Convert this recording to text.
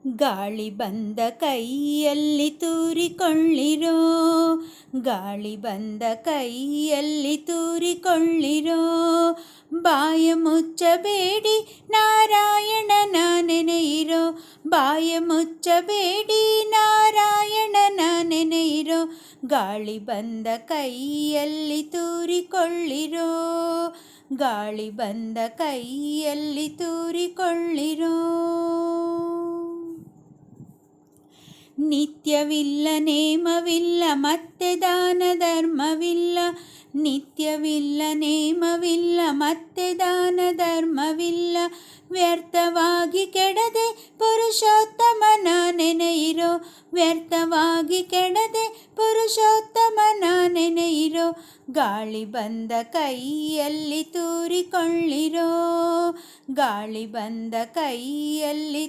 ಗಾಳಿ ಬಂದ ಕೈಯಲ್ಲಿ ತೂರಿಕೊಳ್ಳಿರೋ, ಗಾಳಿ ಬಂದ ಕೈಯಲ್ಲಿ ತೂರಿಕೊಳ್ಳಿರೋ. ಬಾಯ ಮುಚ್ಚಬೇಡಿ ನಾರಾಯಣನ ನೆನೆಯಿರೋ, ಬಾಯ ಮುಚ್ಚಬೇಡಿ ನಾರಾಯಣನ ನೆನೆಯಿರೋ. ಗಾಳಿ ಬಂದ ಕೈಯಲ್ಲಿ ತೂರಿಕೊಳ್ಳಿರೋ, ಗಾಳಿ ಬಂದ ಕೈಯಲ್ಲಿ ತೂರಿಕೊಳ್ಳಿರೋ. ನಿತ್ಯವಿಲ್ಲ ನೇಮವಿಲ್ಲ ಮತ್ತೆ ದಾನ ಧರ್ಮವಿಲ್ಲ, ನಿತ್ಯವಿಲ್ಲ ನೇಮವಿಲ್ಲ ಮತ್ತೆ ದಾನ ಧರ್ಮವಿಲ್ಲ. ವ್ಯರ್ಥವಾಗಿ ಕೆಡದೆ ಪುರುಷೋತ್ತಮನ ನೆನೆಯಿರೋ, ವ್ಯರ್ಥವಾಗಿ ಕೆಡದೆ ಪುರುಷೋತ್ತಮನ ನೆನೆಯಿರೋ. ಗಾಳಿ ಬಂದ ಕೈಯಲ್ಲಿ ತೂರಿಕೊಳ್ಳಿರೋ, ಗಾಳಿ ಬಂದ ಕೈಯಲ್ಲಿ